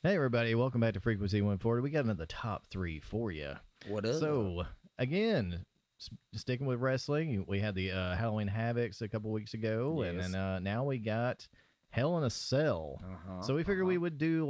Hey everybody, welcome back to Frequency 140. We got another top three for you. What up? So again, sticking with wrestling, we had the Halloween Havocs a couple weeks ago, and Yes. then now we got Hell in a Cell. So we figured we would do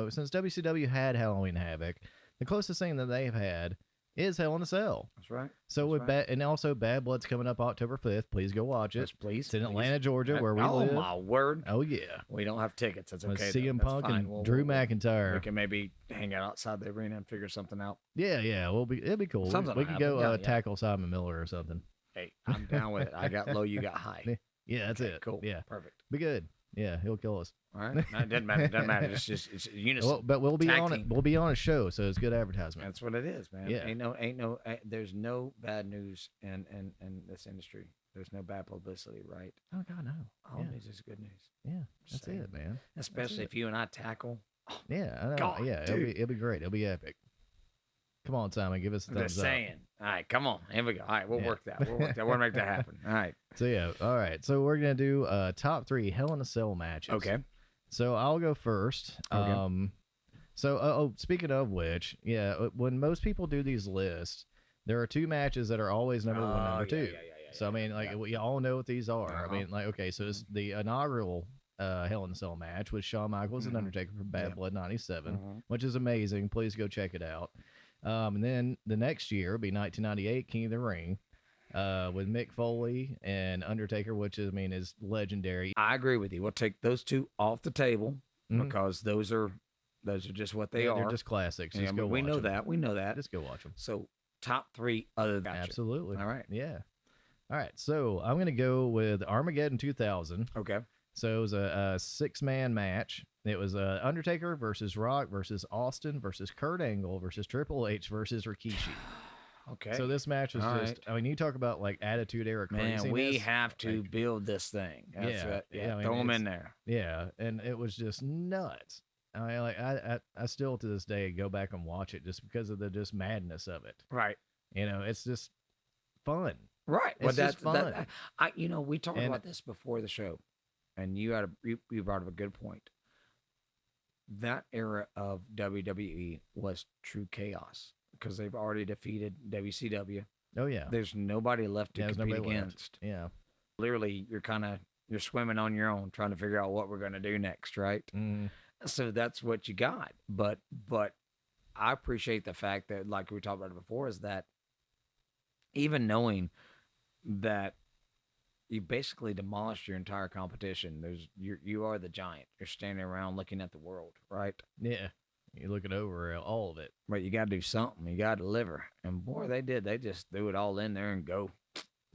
since WCW had Halloween Havoc, the closest thing that they've had is Hell in a Cell. That's right. So with and also Bad Blood's coming up October 5th. Please go watch it. Yes, please. It's in Atlanta, Georgia, where we oh, live. my word. Oh yeah. We don't have tickets. That's With okay. CM That's Punk fine. and Drew McIntyre. We can maybe hang out outside the arena and figure something out. Yeah. It'll be cool. Something We can will go happen. Yeah. tackle Simon Miller or something. Hey, I'm down with it. I got low, you got high. Yeah, that's Okay, it. Cool. Yeah, Perfect. be good. Yeah, he'll kill us. All right. No, it doesn't matter. It doesn't matter. It's unison. Well, but we'll be Tag on it. team. We'll be on a show, so it's good advertisement. That's what it is, man. Yeah. There's no bad news in this industry. There's no bad publicity, right? Oh God, no. All news is good news. Yeah, that's Saying. it, man. Especially if you and I tackle. Yeah, I know. God, yeah, dude. it'll be great. It'll be epic. Come on, Simon, give us a I'm thumbs just up. saying. All right, come on. Here we go. All right, we'll Yeah. work that. We'll make that happen. All right. So yeah, all right. So we're gonna do top three Hell in a Cell matches. Okay. So I'll go first. Okay. So speaking of which, when most people do these lists, there are two matches that are always number one, number two. Yeah. So I mean, we all know what these are. I mean, okay, so it's the inaugural Hell in a Cell match with Shawn Michaels and Undertaker from Bad Blood '97, which is amazing. Please go check it out. And then the next year will be 1998 King of the Ring with Mick Foley and Undertaker, which is legendary. I agree with you. We'll take those two off the table because those are just what they are. They're just classics. Yeah, Just go we watch know them. that. We know that. Just go watch them. So top three other than Absolutely. All right. Yeah. All right. So I'm going to go with Armageddon 2000. Okay. So it was a six-man match. It was Undertaker versus Rock versus Austin versus Kurt Angle versus Triple H versus Rikishi. Okay. So this match was All just, I mean, you talk about like attitude era craziness. Man, we have to build this thing. That's Yeah, it. yeah, I mean, throw them it's- in there. Yeah, and it was just nuts. I mean, I still to this day go back and watch it just because of the just madness of it. Right. It's just fun. Right. It's just fun. We talked And- about this before the show, and you brought up a good point. That era of WWE was true chaos because they've already defeated WCW. Oh yeah, There's nobody left to there's compete nobody left. against. Yeah. Literally, you're swimming on your own, trying to figure out what we're going to do next, right? Mm. So that's what you got. But I appreciate the fact that, like we talked about it before, is that even knowing that you basically demolished your entire competition, you are the giant. You're standing around looking at the world, right? Yeah. You're looking over all of it. But you got to do something. You got to deliver. And boy, they did. They just threw it all in there and go.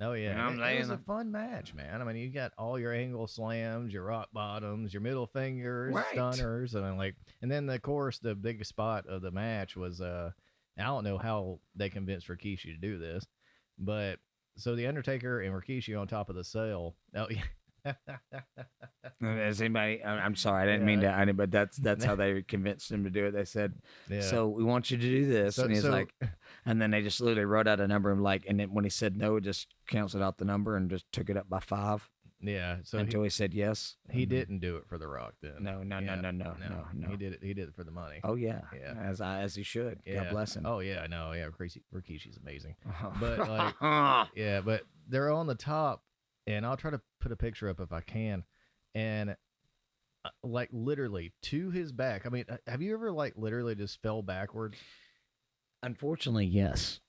Oh yeah, You know what I'm it was a saying? fun match, man. I mean, you got all your angle slams, your rock bottoms, your middle fingers, Right. stunners, and then of course the biggest spot of the match was I don't know how they convinced Rikishi to do this, but so the Undertaker and Rikishi on top of the cell. Oh yeah. As anybody, I'm sorry, I didn't mean to, but that's how they convinced him to do it. They said, Yeah. "So we want you to do this," So- and he's so- like, and then they just literally wrote out a number and then when he said no, just canceled out the number and just took it up by 5 Yeah. So until he said yes. he didn't do it for the Rock then. No. He did it. He did it for the money. Oh yeah, Yeah. as he should. Yeah. God bless him. Oh yeah, no, yeah. Rikishi's amazing. But like, yeah, but they're on the top, and I'll try to put a picture up if I can, and like literally to his back. I mean, have you ever like literally just fell backwards? Unfortunately, yes.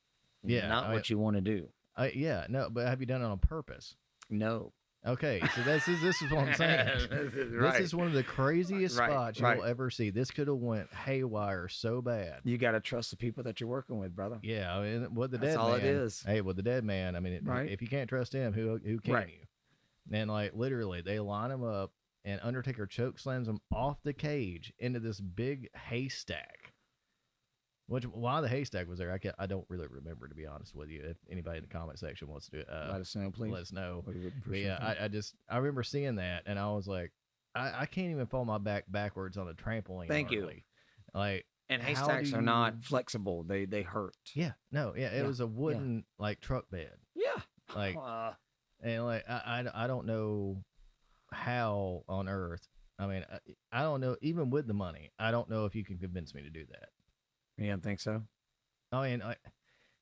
Yeah, not what you want to do. Yeah, no, but have you done it on purpose? No. Okay, so this is what I'm saying. This is one of the craziest Right, spots right. you'll ever see. This could have went haywire so bad. You got to trust the people that you're working with, brother. Yeah, I mean, with the That's dead all man. it is. Hey, with the dead man, I mean, Right. if you can't trust him, who can Right. you? And like literally, they line him up, and Undertaker choke slams him off the cage into this big haystack. Why the haystack was there, I don't really remember, to be honest with you. If anybody in the comment section wants to Let us know, please. let us know. We would But appreciate yeah, that. I remember seeing that, and I was like, I can't even fall my back backwards on a trampoline. Thank you. hardly. Like, And how haystacks do are not you- flexible. They hurt. yeah, no, yeah, it Yeah, was a wooden like truck bed, Yeah. like, and like I don't know how on earth I mean, I don't know. Even with the money, I don't know if you can convince me to do that. You don't think so? I mean,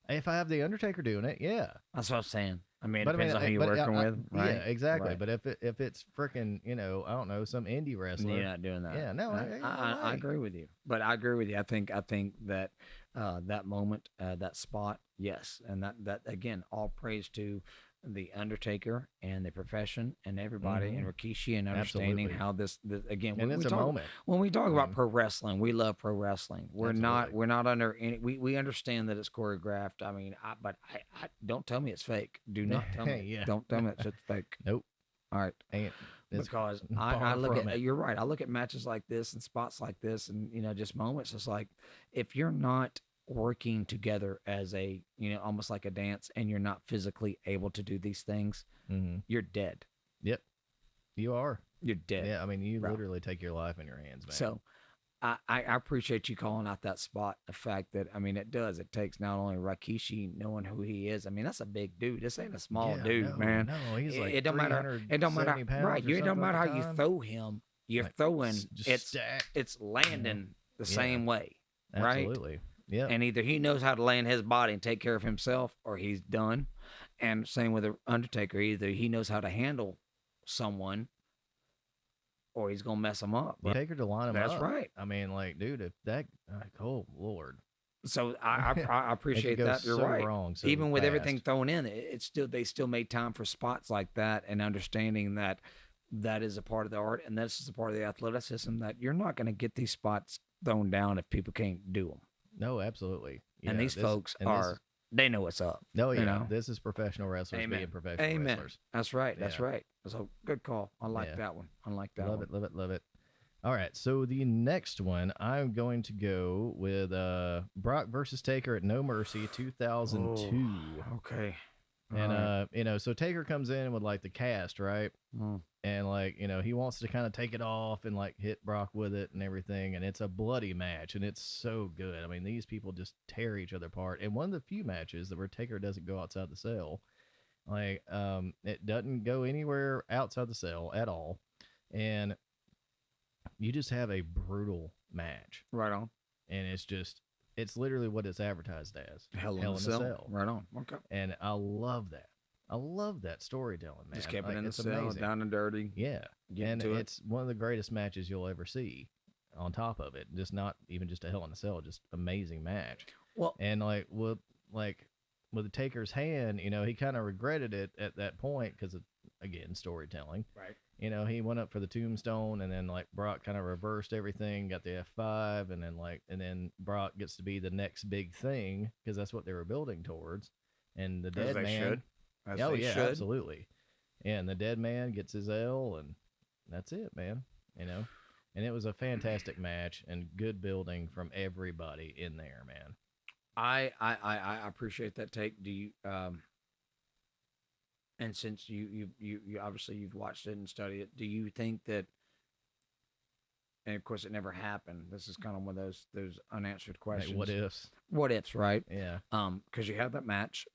if I have the Undertaker doing it, yeah. That's what I'm saying. I mean, it But depends on who you're working with, right? Yeah, exactly. Right. But if it's freaking, I don't know, some indie wrestler, You're not doing that. yeah, no, I agree with you. But I agree with you. I think that that moment, that spot, yes, and that again, all praise to the Undertaker and the profession and everybody and Rikishi and understanding Absolutely. how this again. And it's a moment. When we talk about pro wrestling, we love pro wrestling. We're Absolutely. not under any. We understand that it's choreographed. I mean, but I don't tell me it's fake. Do not tell me. Yeah. Don't tell me it's fake. Nope. All right. Ain't. It's Because I far look from at it. you're right. I look at matches like this and spots like this and just moments. It's like if you're not working together as a almost like a dance and you're not physically able to do these things, you're dead. Yep. You are. You're dead. Yeah, I mean, you Right. literally take your life in your hands, man. So I appreciate you calling out that spot. The fact that I mean it does. It takes not only Rikishi knowing who he is. I mean that's a big dude. This ain't a small Yeah, dude, man. No, he's like It don't matter. It don't matter. 370 pounds Right. or It don't something matter at how the you time. throw him. You're Like, throwing. just stacked. It's landing the same way. Right. Absolutely. Yeah. And either he knows how to land his body and take care of himself, or he's done. And same with the Undertaker. Either he knows how to handle someone, or he's gonna mess him up. You take her to line him That's up. right. I mean, like, dude, if that, oh Lord, So I appreciate go that. You're so right. wrong so Even with fast. everything thrown in, they still made time for spots like that, and understanding that that is a part of the art, and this is a part of the athleticism. That you're not going to get these spots thrown down if people can't do them. No, absolutely. Yeah, And these folks they know what's up. No, yeah, you know? this is professional wrestlers Amen. being professional Amen. wrestlers. That's right. That's Yeah. right. So good call. I like Yeah. that one. I like that Love one. it, love it, love it. All right, so the next one, I'm going to go with Brock versus Taker at No Mercy 2002. Oh, okay. And so Taker comes in with like the cast, right? Mm. And like, he wants to kind of take it off and like hit Brock with it and everything, and it's a bloody match and it's so good. I mean, these people just tear each other apart. And one of the few matches that where Taker doesn't go outside the cell. Like it doesn't go anywhere outside the cell at all. And you just have a brutal match. Right on. And it's literally what it's advertised as. Hell in the Cell. Right on. Okay. And I love that. I love that storytelling, man. Just kept it Like, in the it's cell, amazing. down and dirty. Yeah. Get And to it. it's one of the greatest matches you'll ever see on top of it. Just not even just a Hell in a Cell, just amazing match. Well, And with the Taker's hand, he kind of regretted it at that point because of, again, storytelling. right. He went up for the tombstone, and then like Brock kind of reversed everything, got the F5, and then Brock gets to be the next big thing because that's what they were building towards. And the dead man, should. As oh they yeah, should. absolutely. Yeah, and the dead man gets his L, and that's it, man. And it was a fantastic match and good building from everybody in there, man. I appreciate that take. Do you and since you obviously you've watched it and studied it, do you think that, and of course it never happened, this is kind of one of those unanswered questions. Like, what ifs, right? Yeah. Because you have that match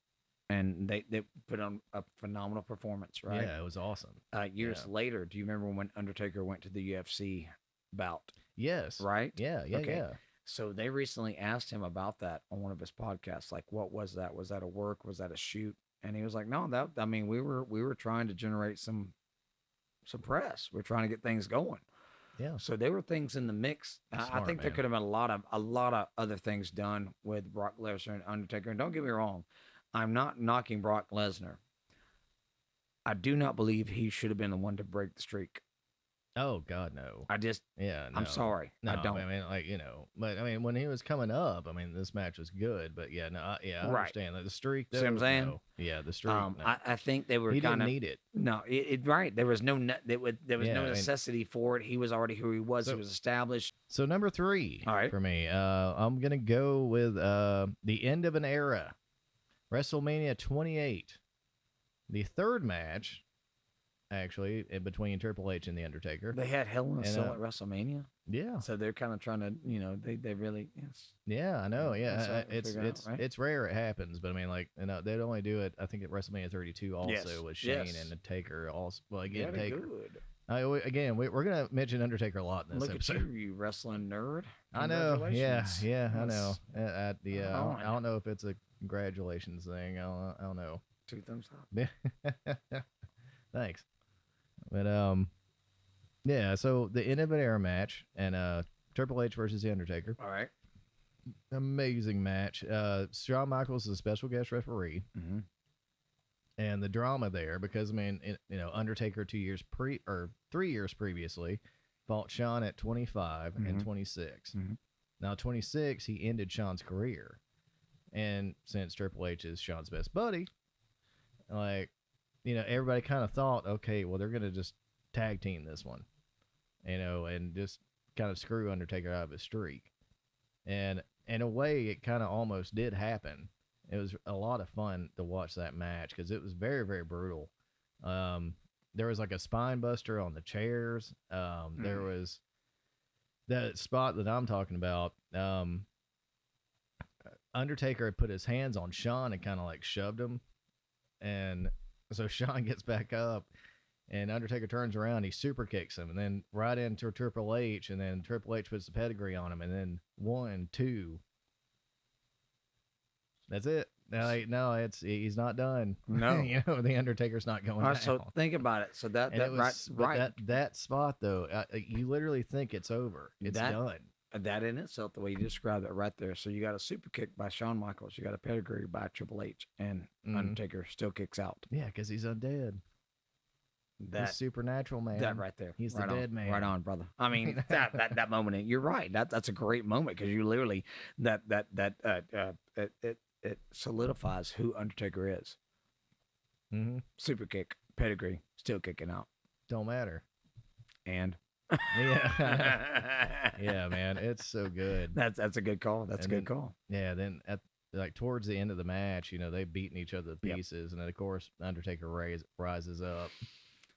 and they put on a phenomenal performance, right? Yeah, it was awesome. Years later, do you remember when Undertaker went to the UFC bout? Yes. Right? Yeah, Okay. yeah. So they recently asked him about that on one of his podcasts. Like, what was that? Was that a work? Was that a shoot? And he was like, no, we were trying to generate some press. We're trying to get things going. Yeah. So there were things in the mix. I think there could have been a lot of other things done with Brock Lesnar and Undertaker. And don't get me wrong, I'm not knocking Brock Lesnar. I do not believe he should have been the one to break the streak. Oh God, no. No. I'm sorry. No, I don't. I mean, like, but I mean, when he was coming up, I mean, this match was good, but yeah, no, I Right. understand. Like, the streak, See what I'm saying? no. Yeah, the streak. No. I think they were He kind didn't of need it. no. Right. There was no there was Yeah, no I mean- necessity for it. He was already who he was. So- He was established. So number 3 All right. for me, I'm gonna go with the end of an era, WrestleMania 28, the third match, actually, in between Triple H and the Undertaker. They had Hell in a And, Cell at WrestleMania, Yeah, so they're kind of trying to, they really yes. yeah, I know. That's Yeah, what we it's figured out, right? it's rare it happens, but I mean, like, they'd only do it. I think at WrestleMania 32 also Yes, with Shane yes. and the Taker. Also, well, Yeah, again, they're Taker. good. Again, we're gonna mention Undertaker a lot in this Look at episode. you wrestling nerd. I know. Yeah, Congratulations. yeah, I know. Right I on. don't know if it's a congratulations thing. I don't know. 2 thumbs up. Thanks. But yeah. So the end of an era match and Triple H versus the Undertaker. All right. Amazing match. Shawn Michaels is a special guest referee. Mm-hmm. And the drama there, because I mean, Undertaker 3 years previously fought Shawn at 25 and 26. Mm-hmm. Now 26, he ended Shawn's career, and since Triple H is Shawn's best buddy, like, everybody kind of thought, okay, well, they're gonna just tag team this one, and just kind of screw Undertaker out of his streak, and in a way, it kind of almost did happen. It was a lot of fun to watch that match because it was very, very brutal. There was like a spine buster on the chairs. There was that spot that I'm talking about. Undertaker had put his hands on Shawn and kind of like shoved him. And so Shawn gets back up and Undertaker turns around. He super kicks him and then right into Triple H. And then Triple H puts the pedigree on him. And then 1, 2. That's it. No, he's not done. No, the Undertaker's not going. All right, down. so think about it. So that spot though, you literally think it's over. It's done. That in itself, the way you described it right there. So you got a super kick by Shawn Michaels, you got a pedigree by Triple H, and Undertaker still kicks out. Yeah, because he's undead. He's supernatural, man. That right there. He's the dead man. Right on, brother. I mean, that moment. You're right. That's a great moment because you literally it solidifies who Undertaker is. Mm-hmm. Super kick, pedigree, still kicking out. Don't matter. And yeah, yeah, man, it's so good. That's a good call. That's a good call. Yeah, then towards the end of the match, they beating each other to pieces, and then of course Undertaker rises up.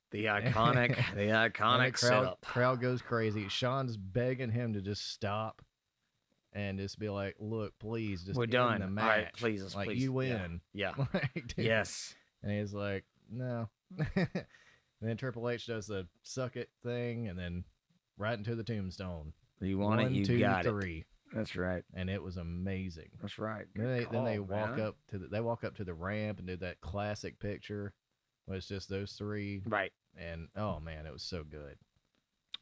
The iconic crowd goes crazy. Shawn's begging him to just stop and just be like, "Look, please, just we're done. The match. All right, please, like please. You win." Yeah. Yes. And he's like, "No." And then Triple H does the suck it thing, and then right into the tombstone. You want 1, it, you 2, got 3. It. That's right. And it was amazing. That's right. Then they walk up to the ramp and do that classic picture. Where it's just those three. Right. And oh man, it was so good.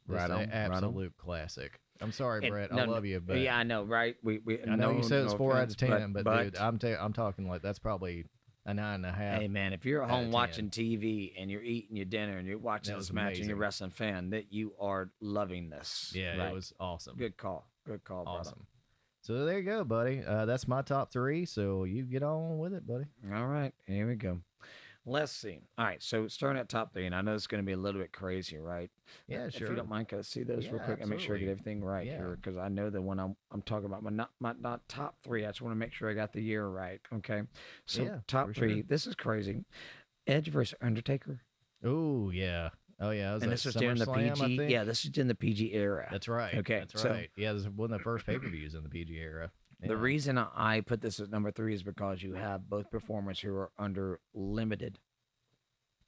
Right on. Absolute classic. I'm sorry, Brett. I love you, but yeah, I know, right? I know you said it's 4 out of 10, but dude, I'm talking like that's probably a 9.5. Hey man, if you're at home watching TV and you're eating your dinner and you're watching this match and you're a wrestling fan, that you are loving this. Yeah, right? It was awesome. Good call. Awesome. Brother. So there you go, buddy. That's my top 3. So you get on with it, buddy. All right, here we go. Let's see. All right, so starting at top 3, and I know it's going to be a little bit crazy, right? Yeah, sure. If you don't mind, can I see those real quick and make sure I get everything right here? Because I know the one I'm talking about, my not top 3. I just want to make sure I got the year right. Okay, so top 3. Sure. This is crazy. Edge versus Undertaker. Oh yeah. Oh yeah. And this was during the PG. Yeah, this is in the PG era. That's right. Okay, that's right. Yeah, this was one of the first pay-per-views in the PG era. Yeah. The reason I put this at number 3 is because you have both performers who are under limited.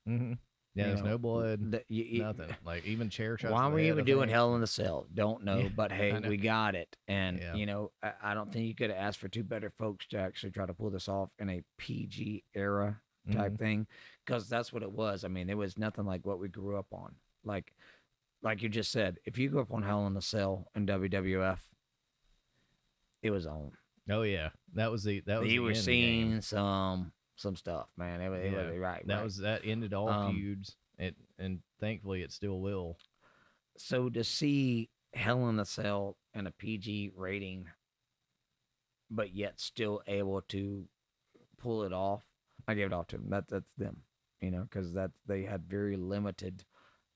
Mm-hmm. Yeah, there's no blood, nothing. Like even chair shots. Why were we even doing Hell in the Cell? Don't know, but hey, we got it. And I don't think you could have asked for 2 better folks to actually try to pull this off in a PG era type thing, because that's what it was. I mean, it was nothing like what we grew up on. Like you just said, if you grew up on Hell in the Cell and WWF, it was on. Oh yeah, that was you were seeing some stuff, man. It was right. That ended all feuds, and thankfully it still will. So to see Hell in the Cell and a PG rating, but yet still able to pull it off, I gave it off to them. That's them, because they had very limited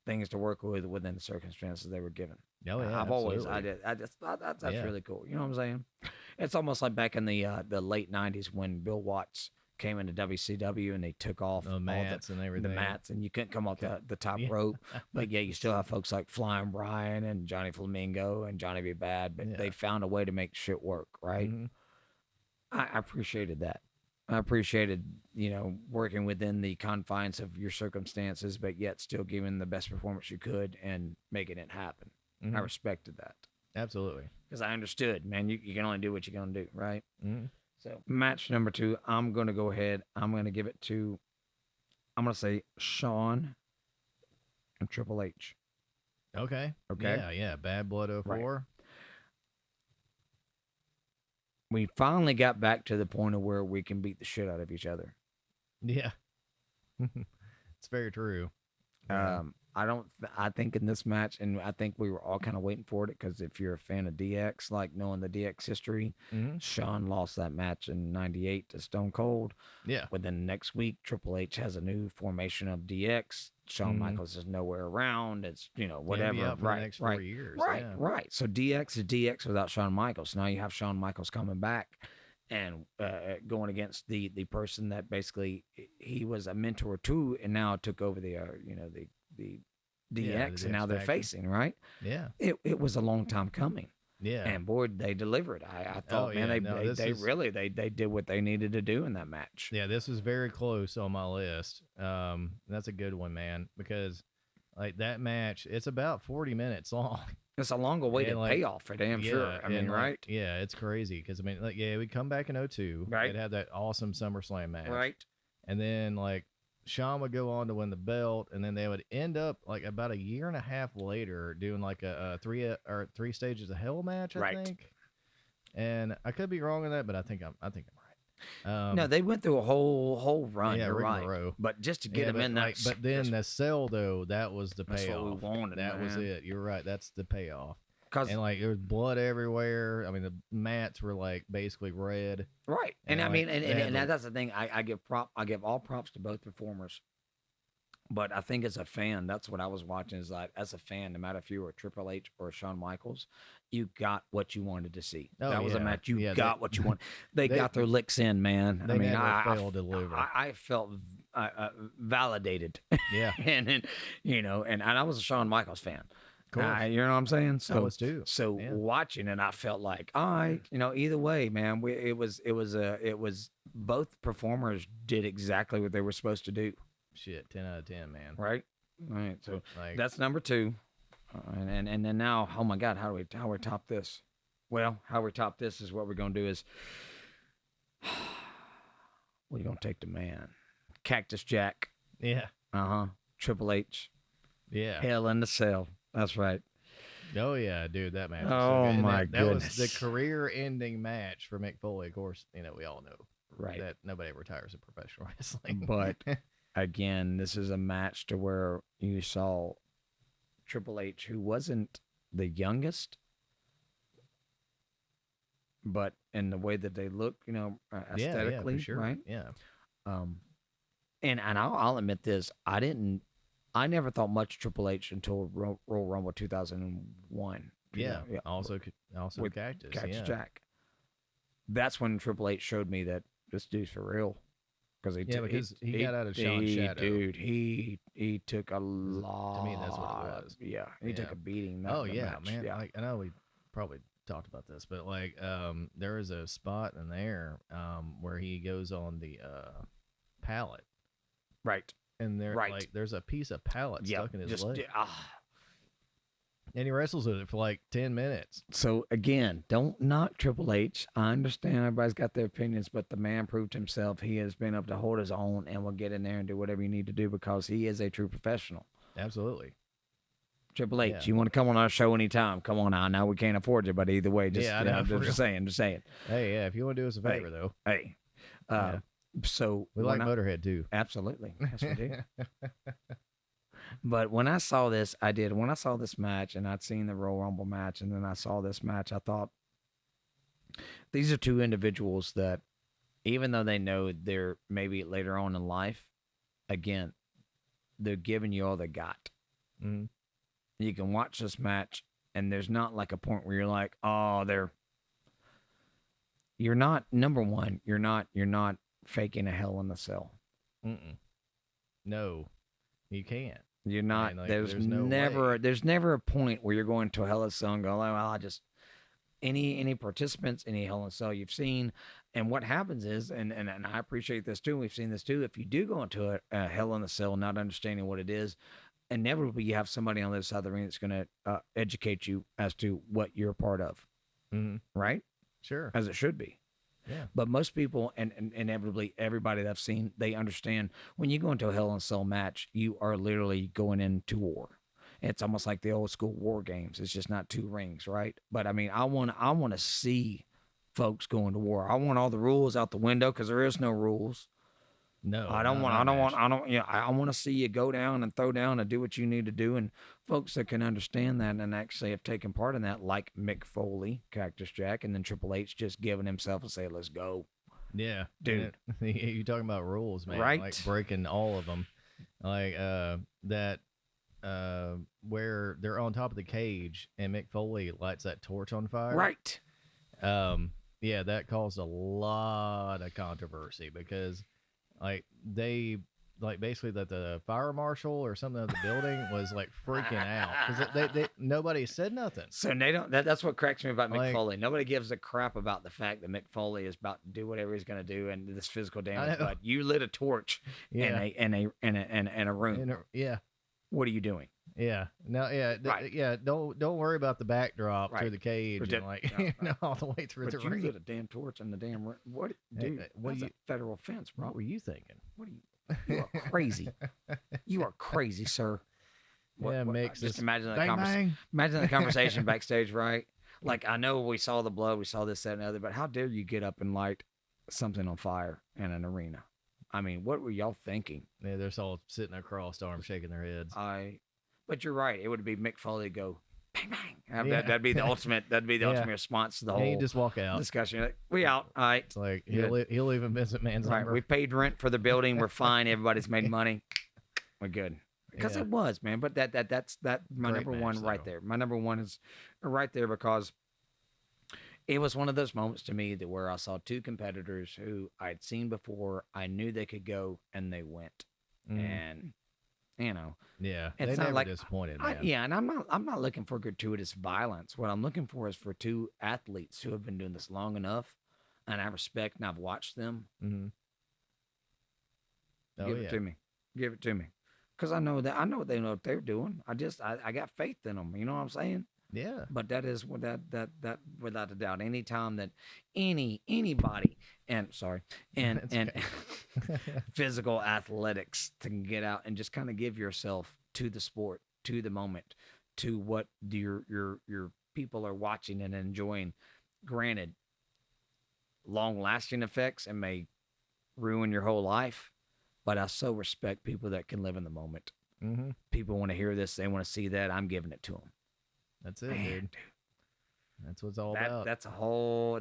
things to work with within the circumstances they were given. Oh, yeah, that's really cool. You know what I'm saying? It's almost like back in the late 90s when Bill Watts came into WCW and they took off the mats and everything. The mats, and you couldn't come off the top rope. But yeah, you still have folks like Flying Brian and Johnny Flamingo and Johnny B. Bad, but they found a way to make shit work, right? Mm-hmm. I appreciated that. I appreciated, working within the confines of your circumstances, but yet still giving the best performance you could and making it happen. I respected that. Absolutely. Because I understood, man, you can only do what you're going to do, right? Mm-hmm. So, match number 2, I'm going to go ahead. I'm going to give it to, I'm going to say Shawn and Triple H. Okay. Okay. Yeah. Bad Blood 04. Right. We finally got back to the point of where we can beat the shit out of each other. Yeah. It's very true. Yeah. I think in this match, and I think we were all kind of waiting for it, because if you're a fan of DX, like knowing the DX history, Shawn lost that match in '98 to Stone Cold. Yeah. Within the next week, Triple H has a new formation of DX. Shawn Michaels is nowhere around. It's, whatever. Yeah, for the next 4 years. Right. So DX is DX without Shawn Michaels. Now you have Shawn Michaels coming back and going against the person that basically he was a mentor to, and now took over the DX, and now they're facing, right? Yeah. It was a long time coming. Yeah. And boy, they delivered. I thought, they did what they needed to do in that match. Yeah, this was very close on my list. That's a good one, man, because like that match, it's about 40 minutes long. It's a long awaited payoff for damn sure. I mean, right? Yeah, it's crazy because we come back in 2002. Right. They'd have that awesome SummerSlam match. Right. And then Shawn would go on to win the belt, and then they would end up about a year and a half later doing a three stages of hell match, I think. And I could be wrong on that, but I think I'm right. No, they went through a whole run. Yeah, you're right. row. But just to get them in that, but then the sell though, that was the payoff. That's what we wanted. That was it. You're right. That's the payoff. And there was blood everywhere. I mean, the mats were basically red. Right. And that's the thing. I give all props to both performers. But I think as a fan, that's what I was watching, is as a fan, no matter if you were a Triple H or a Shawn Michaels, you got what you wanted to that was a match. You got what you wanted. They got their licks in, man. I felt validated. Yeah. and I was a Shawn Michaels fan. You know what I'm saying? I was too. So watching it, I felt like, all right, either way, man, it was both performers did exactly what they were supposed to do. Shit, 10 out of 10, man. Right. So that's number 2. And then now, oh my God, how we top this? Well, how we top this is what we're gonna do is we're gonna take the man, Cactus Jack. Yeah. Triple H. Yeah. Hell in the Cell. That's right. Oh yeah, dude, that match. Oh my goodness. That was the career-ending match for Mick Foley. Of course, we all know that nobody retires in professional wrestling. But again, this is a match to where you saw Triple H, who wasn't the youngest, but in the way that they look, aesthetically, for sure. Right? Yeah. And I'll admit this, I never thought much of Triple H until Royal Rumble 2001. Yeah. Also with Cactus Jack. That's when Triple H showed me that this dude's for real. Because he got out of Shawn's shadow. Dude, he took a lot. To me, that's what it was. Yeah, he took a beating. Man. Yeah. I know we probably talked about this, but there is a spot in there where he goes on the pallet. Right. And there's a piece of pallet stuck in his leg. And he wrestles with it for 10 minutes. So again, don't knock Triple H. I understand everybody's got their opinions, but the man proved himself. He has been able to hold his own and will get in there and do whatever you need to do because he is a true professional. Absolutely. Triple H, you want to come on our show anytime? Come on now. I know we can't afford you, but either way, just saying. Hey, yeah, if you want to do us a favor, though. Hey. So we like Motorhead too. Absolutely. Yes, we do. But when I saw this, when I saw this match and I'd seen the Royal Rumble match and then I saw this match, I thought these are two individuals that, even though they know they're maybe later on in life, again, they're giving you all they got. Mm-hmm. You can watch this match and there's not a point where you're like, oh, you're not, number one, you're not faking a Hell in a Cell. Mm-mm. No, you can't. You're not. There's never a point where you're going to a Hell in a Cell and go, well, any participants, any Hell in a Cell you've seen, and what happens is, and I appreciate this too. We've seen this too. If you do go into a Hell in a Cell, not understanding what it is, inevitably you have somebody on the other side of the ring that's going to educate you as to what you're a part of, right? Sure, as it should be. Yeah. But most people, and inevitably everybody that I've seen, they understand when you go into a Hell in a Cell match, you are literally going into war. It's almost like the old school war games. It's just not two rings, right? But I mean, I want to see folks going to war. I want all the rules out the window because there is no rules. No, I want to see you go down and throw down and do what you need to do. And folks that can understand that and actually have taken part in that, like Mick Foley, Cactus Jack, and then Triple H just giving himself and say, "Let's go." Yeah, dude. You talking about rules, man? Right? Like breaking all of them, like that. Where they're on top of the cage and Mick Foley lights that torch on fire. Right. Yeah, that caused a lot of controversy because, like, they basically that the fire marshal or something of the building was like freaking out because they nobody said nothing. So they don't. That's what cracks me about Mick Foley. Nobody gives a crap about the fact that Mick Foley is about to do whatever he's going to do and this physical damage. But you lit a torch in a room. Yeah. What are you doing? Yeah. No. Yeah. Right. Yeah. Don't worry about the backdrop through the cage and all the way through the ring. You lit a damn torch in the damn room. What, dude? That's a federal offense, bro. What were you thinking? You are crazy. You are crazy, sir. Just imagine the conversation backstage, right? Like, I know we saw the blood, we saw this, that, and the other, but how dare you get up and light something on fire in an arena? I mean, what were y'all thinking? Yeah, they're all sitting there crossed arms, shaking their heads. But you're right. It would be Mick Foley go bang bang. Yeah. That'd be the ultimate. That'd be the ultimate response to the whole. You just walk out. Discussion. Like, we out. All right. It's like he'll even visit man's number. We paid rent for the building. We're fine. Everybody's made money. We're good. Because it was, man. But that's my Great number one match, right there. My number one is right there because it was one of those moments to me that where I saw two competitors who I'd seen before. I knew they could go, and they went. And yeah, it's they not like disappointed, man. and I'm not looking for gratuitous violence. What I'm looking for is for two athletes who have been doing this long enough, and I respect and I've watched them. Give it to me, because I know what they know what they're doing. I got faith in them. You know what I'm saying? Yeah. But that is what that without a doubt. Anytime that anybody and physical athletics can get out and just kind of give yourself to the sport, to the moment, to what your people are watching and enjoying. Granted, long-lasting effects and may ruin your whole life, but I so respect people that can live in the moment. People want to hear this, they want to see that. I'm giving it to them. That's it, dude. That's what it's all about. That's a whole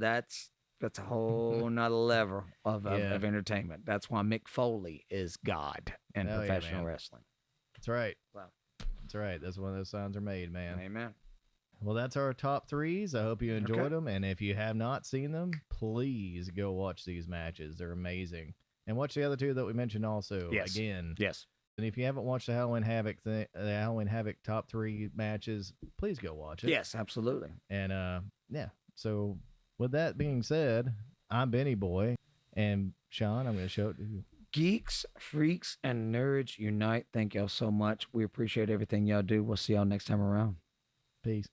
nother level of entertainment. That's why Mick Foley is God in professional wrestling. That's right. Wow. That's right. That's when those signs are made, man. Amen. Well, that's our top threes. I hope you enjoyed them. And if you have not seen them, please go watch these matches. They're amazing. And watch the other two that we mentioned also. Again. Yes. And if you haven't watched the Halloween Havoc top three matches, please go watch it. Yes, absolutely. And so with that being said, I'm Bennyboy, and Shawn, I'm going to show it to you. Geeks, freaks, and nerds unite. Thank y'all so much. We appreciate everything y'all do. We'll see y'all next time around. Peace.